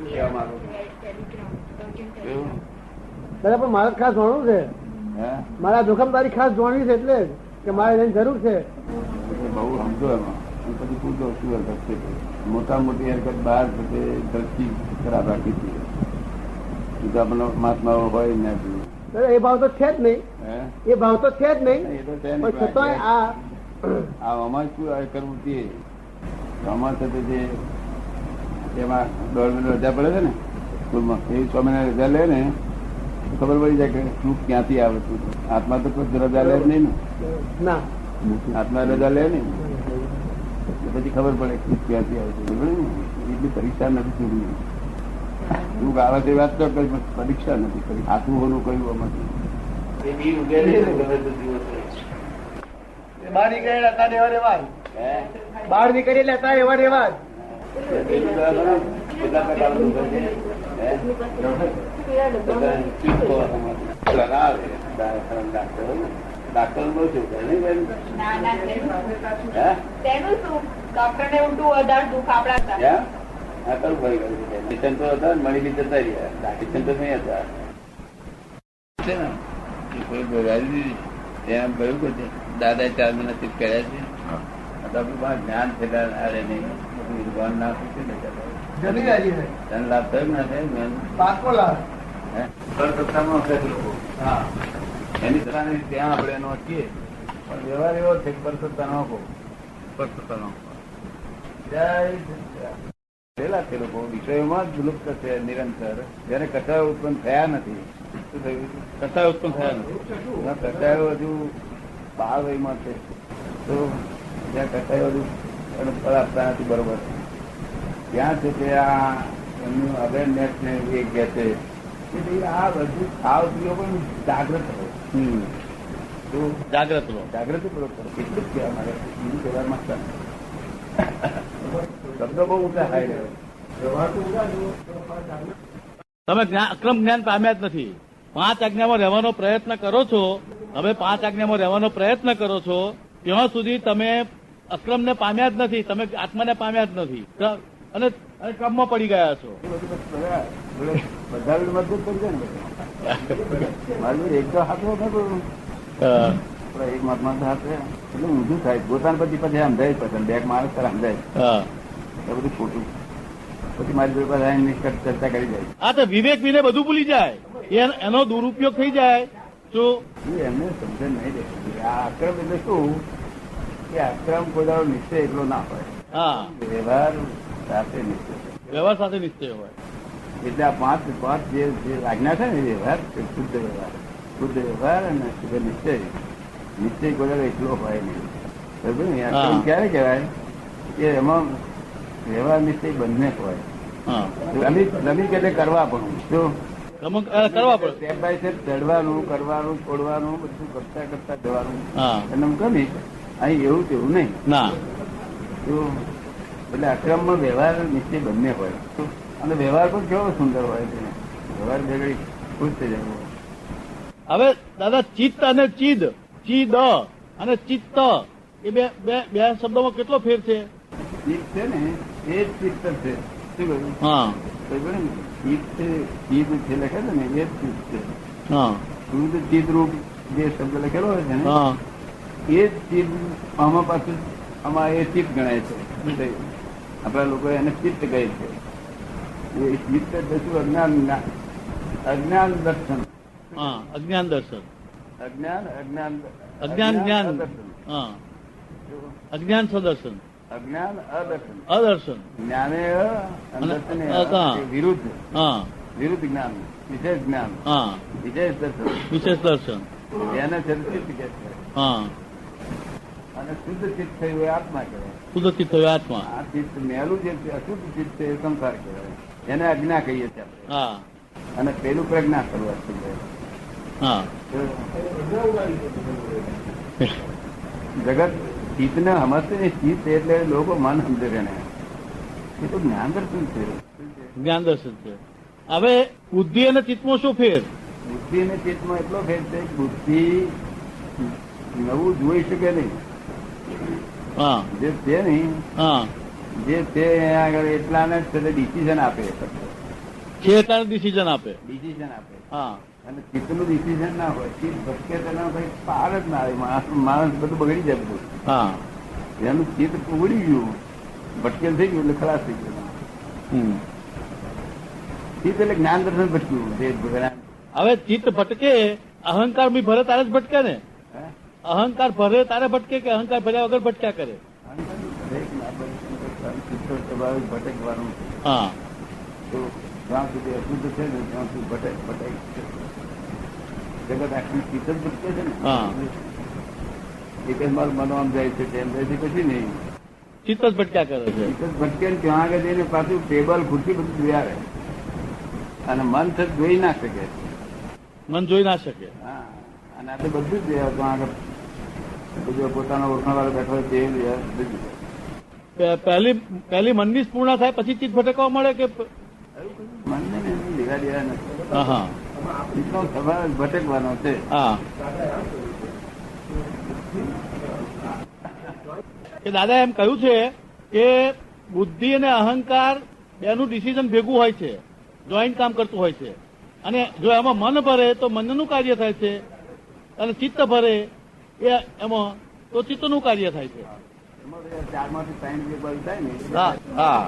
કહેવા માંગુ દાદા પણ મારે ખાસ જાણવું છે, મારા જોખમદારી ખાસ જાણવી છે, એટલે કે મારે એની જરૂર છે. બહુ સમજો એમાં પછી પૂછો શું હરકત છે. મોટા મોટી હરકત બહાર છે દ્રષ્ટિ ખરાબ રાખી છે. મહાત્માઓ હોય ને દાદા એ ભાવ તો છે જ નહીં, એ ભાવ તો છે જ નહીં, એ તો છે પણ છતાંય આમાં શું કરવું તે આમાં થતું જે એમાં 1.5 મહિના રજા પડે છે ને સ્કૂલમાં, એ 6 મહિના રજા લે ને ખબર પડી જાય કે શું ક્યાંથી આવે તું. આત્મા તો કોઈ રજા લે જ નહીં ને, ના આત્મા રજા લે નહીં પછી ખબર પડે કે ક્યાંથી આવે છે. એટલી પરીક્ષા નથી છોડવી. તું આવે તે વાત તો પરીક્ષા નથી કરી. આતું હોનું કયું આમાંથી બહાર નીકળેલા હતા એવા રેવાજ, બહાર નીકળેલા હતા એવા રેવાજ. કેટલા પ્રકારનું દુઃખ છે. ડાક્ટર નું શું કિશન તો હતા મળી બી જતા રહ્યા. કિશન તો નહીં હતા એમ કહ્યું કે દાદા 4 મહિના ચીજ કર્યા છે. જ્ઞાન થયેલા નહીં ભગવાન ના પૂછે ને લાભ થયો ના થાય એની ત્યાં આપણે એનો છીએ. પણ વ્યવહાર એવો છે કે પરસત્તા નો આપો, પરસત્તા નો પેલા તે લોકો વિષયોમાં જ લુપ્ત છે નિરંતર. જયારે કથાઓ ઉત્પન્ન થયા નથી, શું થયું? કથા ઉત્પન્ન થયા નથી. કથાઓ હજુ બાળ વયમાં છે, તો જ્યાં કથાઓ હજુ એનું ફળ આપતા નથી બરોબર. ત્યાં છે કે આ એમનું અવેરનેસ ને એ કહે છે કે આ બધું ખાવ પીવો પણ જાગ્રત રહો. જાગ્રત રહો, જાગૃતિ પૂર્વક કરો. એટલું જ કહેવા માંગે છે, બીજું કહેવા માંગતા શબ્દો બહુ ઊંચા થાય રહ્યો. તમે અક્રમ જ્ઞાન પામ્યા જ નથી. 5 આજ્ઞામાં રહેવાનો પ્રયત્ન કરો છો. હવે 5 આજ્ઞામાં રહેવાનો પ્રયત્ન કરો છો ત્યાં સુધી તમે અક્રમને પામ્યા જ નથી, તમે આત્માને પામ્યા જ નથી અને ક્રમમાં પડી ગયા છો. બધા મજબૂત કરી જાય ને મારું એક તો હાથ એક મહાત્મા હાથે એટલે ઊંધું થાય. પોતાને પછી સમજાય પછી બે માણસ સમજાય એ બધું ખોટું. પછી મારી જોડે પાસે નિષ્કટ ચર્ચા કરી જાય. હા તો વિવેક વિને બધું ભૂલી જાય, એનો દુરુપયોગ થઈ જાય તો એમને સમજણ નહીં રહેતી. આ અક્રમ એટલે શું કે અક્રમ કોઈ દાડો નિશ્ચય એટલો ના હોય. હા, વ્યવહાર સાથે નિશ્ચય, વ્યવહાર સાથે નિશ્ચય હોય. એટલે આ પાંચ જે આજ્ઞા છે ને વ્યવહાર, શુદ્ધ વ્યવહાર, શુદ્ધ વ્યવહાર અને શુદ્ધ નિશ્ચય. નિશ્ચય કોઈ દાડો એકલો હોય નહીં. બરોબર ને? અક્રમ ક્યારે કહેવાય કે એમાં વ્યવહાર નિશ્ચય બંને હોય. રમી એટલે કરવા પણ કરવા પડે, સ્ટેપ બાય સ્ટેપ ચડવાનું, કરવાનું, છોડવાનું, બધું કરતા કરતા જવાનું. એને કમી અહીં એવું તેવું નહીં ના. એટલે અક્રમમાં વ્યવહાર નિશ્ચય બંને હોય. અને વ્યવહાર પણ કેવો સુંદર હોય છે. વ્યવહાર ભેગડી ખુશ થઈ જાય. હવે દાદા ચિત્ત અને ચિદ, ચિદ અને ચિત્ત એ બે શબ્દોમાં કેટલો ફેર છે? ચિત્ત છે ને એ જ ચિત્ત છે. શું કહ્યું? હા, ચિત્ત છે, ચિત્ત છે લખે છે ને એ જ ચિત્ત છે. હા, શુદ્ધ ચિત્ત રૂપ જે શબ્દ લખેલો હોય છે ને એ જ ચિત્ત આમાં પાછું આમાં એ ચિત્ત ગણાય છે. આપડા લોકો એને ચિત્ત કહે છે. એ ચિત્ત એટલે શું? અજ્ઞાન દર્શન. હા, અજ્ઞાન દર્શન, અજ્ઞાન જ્ઞાન, હા, અજ્ઞાન સદર્શન, અજ્ઞાન અદર્શન, અદર્શન, જ્ઞાને વિરુદ્ધ, હા, વિરુદ્ધ જ્ઞાન, વિશેષ જ્ઞાન, હા, વિશેષ દર્શન, વિશેષ દર્શન, એને ચિત્ત કહે છે. હા, અને શુદ્ધ ચિત્ત થયું એ આત્મા કહેવાય. શુદ્ધ ચિત્ત હોય આત્મા. આ ચિત્ત મેલું જે અશુદ્ધ ચિત્ત છે એ સંસાર કહેવાય. એને અજ્ઞા કહીએ છીએ આપણે. હા, અને પેલું પ્રજ્ઞા શરૂઆત થઈ જાય. હા, જગત ચિત્ત ને સમજશે ને, ચિત્ત એટલે લોકો મન સમજે એને. એ તો જ્ઞાન દર્શન છે, જ્ઞાન દર્શન છે. હવે બુદ્ધિ અને ચિત્તમાં શું ફેર? બુદ્ધિ અને ચિત્તમાં એટલો ફેર છે કે બુદ્ધિ નવું જોઈ શકે નહીં. હા, જે છે નહીં, હા, જે તે આગળ એટલાને જ ડિસિઝન આપે. છે ત્યારે ડિસિઝન આપે. ડિસિઝન આપે. હા. અને ચિત્તનું ડિસિઝન ના હોય, ચિત્ત ભટકે તેના ભાઈ પાર જ ના આવે. માણસ બધું બગડી જાય બધું. હા. એનું ચિત્ત ઉગડી ગયું, ભટકેલ થઈ ગયું એટલે ખલાસ થઈ ગયું. ચિત્ત એટલે જ્ઞાન દર્શન ભટક્યું. હવે ચિત્ત ભટકે, અહંકાર બી ભરે તારે જ ભટકે ને. અહંકાર ભરે તારે ભટકે કે અહંકાર ભર્યા વગર ભટક્યા કરે. સ્વાભાવિક ભટકવાનું. હા. તો જ્યાં સુધી અશુદ્ધ છે ને ત્યાં સુધી ભટક જગત આખી ચિત્ત જ ભટકે છે ને. હા. એક જ મારું મનો આમ જાય છે તેમ જાય છે, પછી નહીં. ચિત્ત જ ભટક્યા કરે છે. ચિત્ત જ ભટકે ને ત્યાં આગળ જઈને પાછું ટેબલ ખુરશી બધું જોયા રહે. અને મન છે જોઈ ના શકે. મન જોઈ ના શકે. હા. અને આપણે બધું જ જોયા તો આગળ બધું પોતાનો ઓળખાણ વાળો બેઠો હોય તે બધું. પહેલી મનની સ્પૂર્ણા થાય પછી ચિત્ત ભટકવા મળે કે મનને લેવા દેવા નથી. હા. ચિત્તનો સ્વભાવ ભટકવાનો છે. હા. કે દાદા એમ કહ્યું છે કે બુદ્ધિ અને અહંકાર બેનું ડિસિઝન ભેગું હોય છે, જોઈન્ટ કામ કરતું હોય છે. અને જો એમાં મન ભરે તો મનનું કાર્ય થાય છે, અને ચિત્ત ભરે એમાં તો ચિત્તનું કાર્ય થાય છે. ચારમાંથી ત્રણ જે બધું થાય ને હા. હા.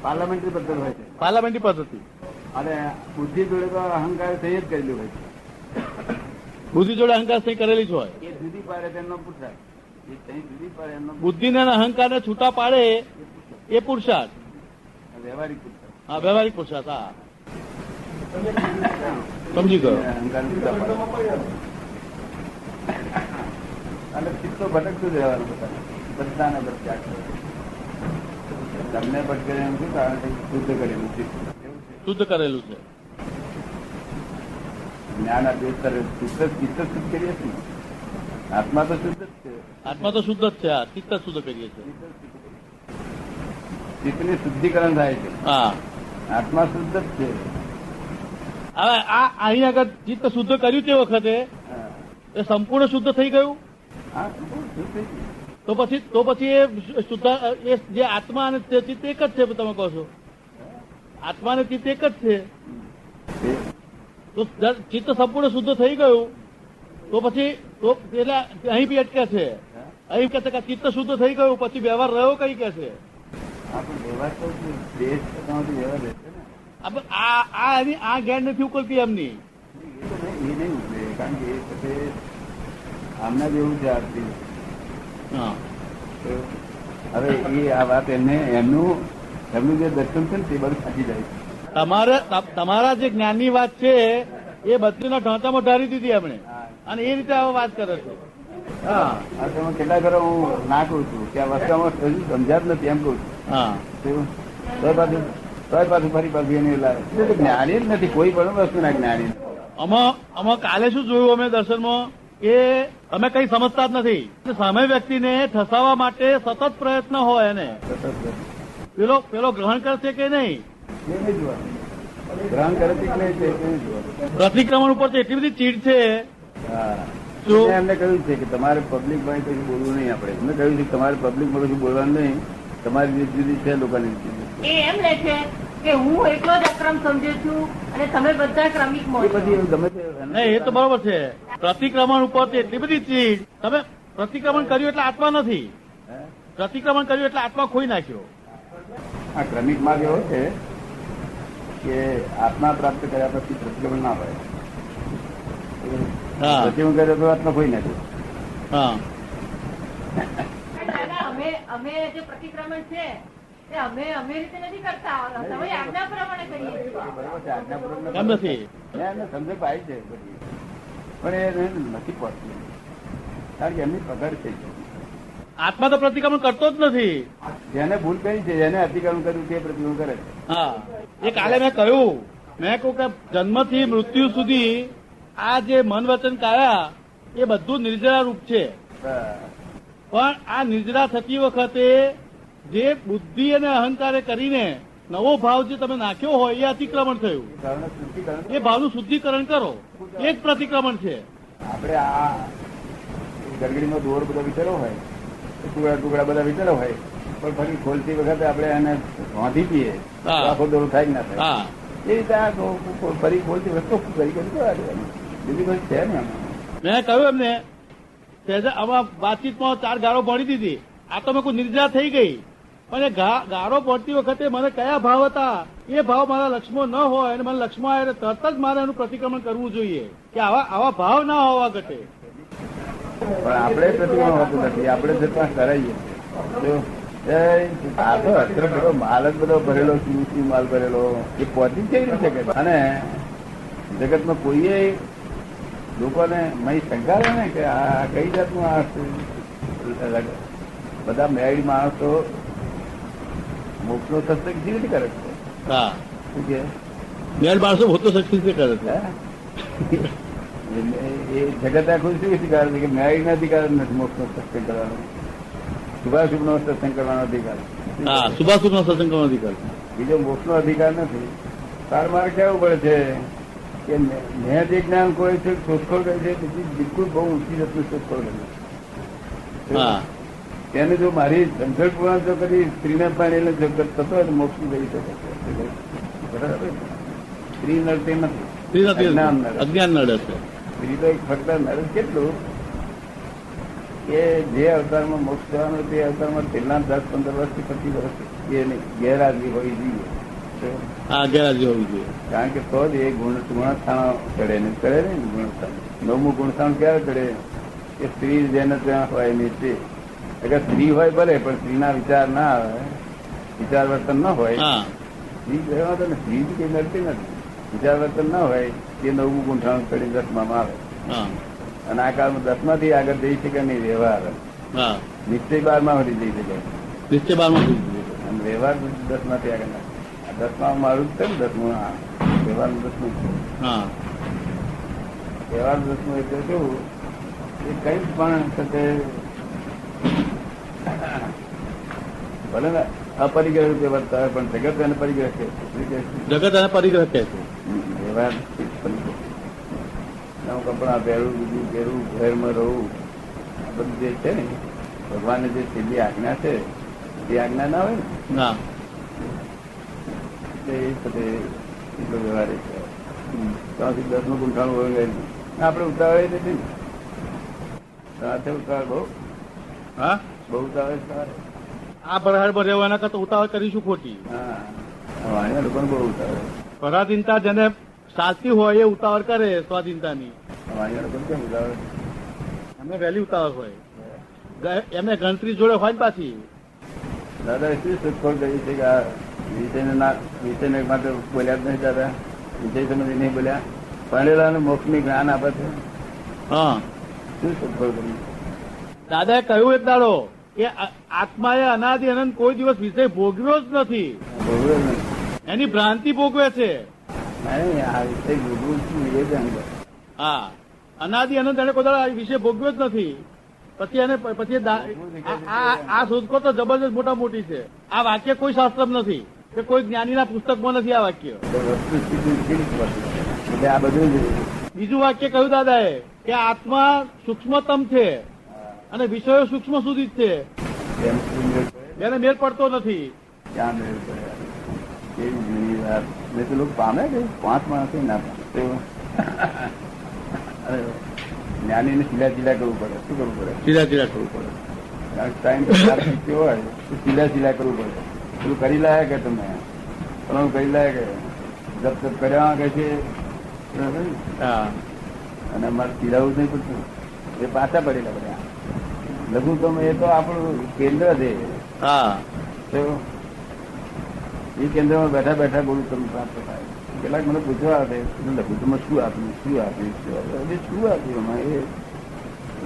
પાર્લામેન્ટરી પદ્ધતિ હોય છે. પાર્લામેન્ટરી પદ્ધતિ. અને બુદ્ધિ જોડે તો અહંકાર સહી જ કરેલું હોય છે. બુદ્ધિ જોડે અહંકાર સહી કરેલી જ હોય. એ જુદી પાડે તેમનો પુરુષાર્થ. એ સહી જુદી પાડે એમનો બુદ્ધિને અને અહંકારને છૂટા પાડે એ પુરુષાર્થ. વ્યવહારિક પુરુષાર્થ. હા, વ્યવહારિક પુરુષાર્થ. હા, સમજી ગયો. અહંકાર છૂટા પાડે. અને ચિત્તો ભટકતું જ રહેવાનું બધાને ભટક્યા કરે. તમને ભટકે એમ શું કારણ કે શુદ્ધ કરેલું છે. શુદ્ધ કરેલું છે. જ્ઞાન આપ્યું ચિત્ત શુદ્ધ કરીએ છીએ. આત્મા તો શુદ્ધ જ છે. આત્મા તો શુદ્ધ જ છે. હા, ચિત્ત શુદ્ધ કરીએ છીએ. ચિત્તની શુદ્ધિકરણ થાય છે. હા. આત્મા શુદ્ધ જ છે. હવે અહીં આગળ ચિત્ત શુદ્ધ કર્યું તે વખતે એ સંપૂર્ણ શુદ્ધ થઈ ગયું. હા, શુદ્ધ થઈ ગયું. તો પછી એ શુદ્ધ એ જે આત્મા અને ચિત્ત એક જ છે તમે કહો છો. આત્મા અને ચિત્ત એક જ છે. તો ચિત્ત સંપૂર્ણ શુદ્ધ થઈ ગયું તો પછી તો એટલે અહીં બી અટકે છે. અહીં કે છે કે ચિત્ત શુદ્ધ થઈ ગયું પછી વ્યવહાર રહ્યો કઈ કે છે. હા, પણ વ્યવહાર તો દેશ પોતાનો વ્યવહાર રહેશે ને. આ જ્ઞાન નથી ઉકલતી એમની. એ નહીં ઉકલે કારણ કે એ પછી આમના જેવું છે આરતી. હા. હવે એ આ વાત એમનું જે દર્શન છે ને તે બધું સાચી જાય છે. તમારા જે જ્ઞાનની વાત છે એ બત્રીના ઢાંચામાં ઢારી દીધી એમણે, અને એ રીતે હવે વાત કરે છે. હા. તમે કેટલા ઘરો હું ના કહું છું કે આ વસ્તુમાં હજુ સમજાત નથી એમ કહું છું. હા. તો પાછું ફરી પાછું એને લાવે. જ્ઞાની જ નથી કોઈ પણ વસ્તુ ના જ્ઞાની. આમાં કાલે શું જોયું અમે દર્શનમાં કે અમે કઈ સમજતા જ નથી. સામે વ્યક્તિને ઠસાવવા માટે સતત પ્રયત્ન હોય એને પેલો ગ્રહણ કરશે કે નહીં ગ્રહણ કરે પ્રતિક્રમણ ઉપર તો એટલી બધી ચીડ છે. એમને કહ્યું છે કે તમારે પબ્લિક માં કશું બોલવું નહીં. આપણે એમને કહ્યું છે કે તમારે પબ્લિક માં કશું બોલવાનું નહીં. તમારી રીત જુદી છે, લોકોની રીત જુદી. એ એમ લે છે કે હું એટલો જ અક્રમ સમજુ છું અને તમે બધા ક્રમિક એ પછી ગમે તે નહીં. એ તો બરોબર છે. પ્રતિક્રમણ ઉપર તો એટલી બધી ચીડ. તમે પ્રતિક્રમણ કર્યું એટલે આત્મા નથી. પ્રતિક્રમણ કર્યું એટલે આત્મા ખોઈ નાખ્યો. આ ક્રમિક માર્ગ એવો છે કે આત્મા પ્રાપ્ત કર્યા પછી પ્રતિક્રમણ ના હોય. પ્રતિક્રમણ કર્યો તો આત્મા ખોઈ નાખ્યો. હા. અમે જે પ્રતિક્રમણ છે તે અમે રીતે નથી કરતા. તમે આજ્ઞા પ્રમાણે કરીએ છીએ. બરાબર છે, આજ્ઞાપૂર્વક એમ નથી. એમને સમજણ આવી છે બધી, પણ એ નથી પહોંચતી કારણ કે એમની પકડ છે. આત્મા તો પ્રતિક્રમણ કરતો જ નથી. જેને ભૂલ કરી છે, જેને અતિક્રમણ કર્યું તે પ્રતિક્રમણ કરે છે. હા. એ કાલે મેં કહ્યું કે જન્મથી મૃત્યુ સુધી આ જે મન વચન કાયા એ બધું નિર્જરા રૂપ છે. પણ આ નિર્જરા થતી વખતે જે બુદ્ધિ અને અહંકારે કરીને નવો ભાવ જે તમે નાખ્યો હોય એ અતિક્રમણ થયું. એ ભાવનું શુદ્ધિકરણ કરો એ જ પ્રતિક્રમણ છે. આપણે આ ગરગડીમાં દોર બધા વિચારો હોય, ટુકડા બધા વિચારો હોય, પણ ફરી ખોલતી વખતે આપણે એને વાંધી દઈએ આખો દોર થાય કે ના થાય. એ રીતે આ ફરી બોલતી વસ્તુ કરી કરવા દેવાની બીજી કોઈ છે ને આમાં. મેં કહ્યું એમને આમાં વાતચીતમાં 4 ગાળો ભણી દીધી. આ તો મેં કોઈ નિર્જા થઈ ગઈ, પણ એ ગાળો પડતી વખતે મને કયા ભાવ હતા એ ભાવ મારા લક્ષ્મો ન હોય અને મને લક્ષ્મો આવે તરત જ મારે એનું પ્રતિક્રમણ કરવું જોઈએ કે આવા ભાવ ના હોવા ઘટે. પણ આપણે પ્રતિક્રમણ હોતું નથી, આપણે જતા કરાવીએ આ તો અત્યારે બધો માલ જ બધો ભરેલો શું માલ ભરેલો એ પહોંચી જ કેવી રીતે શકે. અને જગતમાં કોઈએ લોકોને મય શંકા રહે ને કે આ કઈ જાતનું આ બધા મેરિડ માણસો મોક્ષનો સત્સંગ કેવી રીતે કરે છે? હા, શું કે મેળ માણસો ભૂતો શક્તિ કરે છે. એ જગત આખું શું અધિકાર છે કે મેરિડ નો અધિકાર નથી મોક્ષનો સત્સંગ કરવાનો, શુભાશુભ નો સત્સંગ કરવાનો અધિકાર. હા, શુભાશુભ નો સત્સંગ કરવાનો અધિકાર. બીજો મોક્ષ નો અધિકાર નથી. તાર મારે કેવું પડે છે કે મેં જે જ્ઞાન કોઈ છે શોધખોળ કરી છે બીજી બિલકુલ બહુ ઊંચી જાતની શોધખોળ કરી. હા, તેને જો મારી સંઘર્ષ પૂર્ણ જો કરી સ્ત્રીને પાણી થતો હોય તો મોક્ષ ગઈ શકે. બરાબર, સ્ત્રી નડતી નથી, અજ્ઞાન નડે છે. સ્ત્રી તો ફક્ત નડે કેટલું કે જે અવતારમાં મોક્ષ જવાનું તે અવતારમાં છેલ્લા 10-15 વર્ષથી 25 વર્ષ એની ગેરહાજરી હોવી જોઈએ. હા, ગેરહાજરી હોવી જોઈએ. કારણ કે તો જ એ ગુણસ્થાન ચડે ને ચડે ને ગુણસ્થાન. 9મું ગુણસ્થાન ક્યારે ચડે કે સ્ત્રી જેને ત્યાં હોય ની તે. અગર સ્ત્રી હોય ભલે પણ સ્ત્રીના વિચાર ના આવે, વિચાર વર્તન ના હોય, સ્ત્રી કહેવા તો ને સ્ત્રી કઈ નડતી નથી. વિચાર વર્તન ના હોય એ 9મું ગુણસ્થાન ચડી 10માં આવે. અને આ કાળમાં 10માંથી આગળ જઈ શકે નહીં. વ્યવહાર નિશ્ચય 12માં જઈ શકે, નિશ્ચય 12માં અને વ્યવહાર 10માંથી આગળ ના. 10માં મારું જ છે ને 10મું. વ્યવહાર 10મું વ્યવહાર 10મું એટલે શું એ કઈ પણ સાથે ભલે ને અપરિગ્રહ રૂપે વર્તા હોય પણ જગત એને પરિગ્રહ છે. જગત એને પરિગ્રહ કહે છે. વ્યવહાર નવું કપડા પહેરવું, બીજું પહેરવું, ઘરમાં રહું, આ બધું જે છે ને ભગવાનને જે છેલ્લી આજ્ઞા છે તે આજ્ઞા ના હોય ને ના એ સાથે એટલો વ્યવહાર છે. ત્યાંથી 10મું ગુંઠાણું હોય આપણે ઉતાવળે નથી ને. સાથે ઉતાવળ બહુ હા બહુ ઉતાવળ સારું. આ ભરહાડમાં રહેવાના કરતા ઉતાવળ કરીશું ખોટી. હા, વાણિયા લોકોને બહુ ઉતાવળ. પરાધીનતા જેને સાચી હોય એ ઉતાવળ કરે સ્વાધીનતાની. વાણિયા લોકોને કેમ ઉતાવળ? એમને વહેલી ઉતાવળ હોય, એમને ગણતરી જોડે હોય ને પાછી. દાદા શું શોધખોળ કરી છે કે આ વિષયને માટે બોલ્યા જ નહીં દાદા? વિષય સમજી નહીં બોલ્યા? ભણેલા મોક્ષની જ્ઞાન આપે છે. હા, શું શોધખોળ કરી? દાદાએ કહ્યું એક દાડો કે આત્માએ અનાદિ અનંત કોઈ દિવસ વિષય ભોગવ્યો જ નથી, ભોગવે નહીં. એની ભ્રાંતિ ભોગવે છે. નહીં, આ વિષય ભોગવું છું એ જ અંદર. હા, અનાદિ અનંત એને કોઈ દાડો આ વિષય ભોગવ્યો જ નથી. પછી એને પછી આ શોધખોળ તો જબરજસ્ત મોટા મોટી છે. આ વાક્ય કોઈ શાસ્ત્રમાં નથી કે કોઈ જ્ઞાનીના પુસ્તકમાં નથી આ વાક્ય. એટલે આ બધું જ બીજું વાક્ય કહ્યું દાદાએ કે આત્મા સૂક્ષ્મતમ છે અને વિષયો સૂક્ષ્મ સુધી જ છે, એને મેળ પડતો નથી. ક્યાં મેળ પડે? કેવી જૂની વાત. મેં તો લોકો પામે કે 5 માણસો ના પામે. જ્ઞાનીને સીધા સીધા કરવું પડે. શું કરવું પડે? સીધા સીધા કરવું પડે. કારણ કે ટાઈમ કેવો હોય તો સીધા સીધા કરવું પડે. પેલું કરી લાયા કે તમે પેલું કરી લાયા કે જપ જપ કર્યા કે છે હા, અને અમારે પીડાવું જ નહીં પડતું. એ પાછા પડેલા બધા લઘુત્તમ એ તો આપણું કેન્દ્ર છે. હા, એ કેન્દ્રમાં બેઠા બેઠા ગુરુત્તમ પ્રાપ્ત થાય. કેટલાક મને પૂછવા આવે લઘુત્તમ શું આપ્યું, શું આપ્યું, શું આપ્યું? શું આપ્યું એમાં?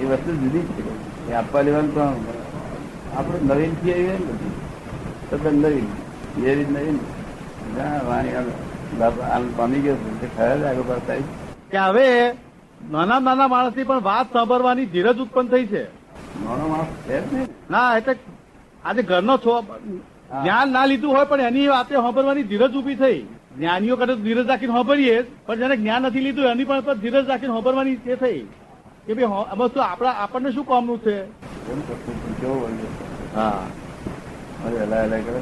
એ વસ્તુ જુદી જ છે. એ આપવા લેવાનું તો આપણે નવીન થી આવીએ ને બધું તદ્દન નવીન એ રીત નવીન વાણી પામી ગયો છે. ખરા જ આગળ પાસ થાય કે હવે નાના નાના માણસની પણ વાત સાંભળવાની ધીરજ ઉત્પન્ન થઈ છે. નાનો માણસ છે જ નહીં. ના એટલે આજે ઘરનો છો જ્ઞાન ના લીધું હોય પણ એની વાતે સાંભળવાની ધીરજ ઉભી થઈ. જ્ઞાનીઓ કરે ધીરજ રાખીને સાંભળીએ પણ જેને જ્ઞાન નથી લીધું એની પણ ધીરજ રાખીને સાંભળવાની એ થઈ કે ભાઈ આમાં શું આપણને શું કામનું છે. કેવો બોલ્યો? હા, હલા હલા કરે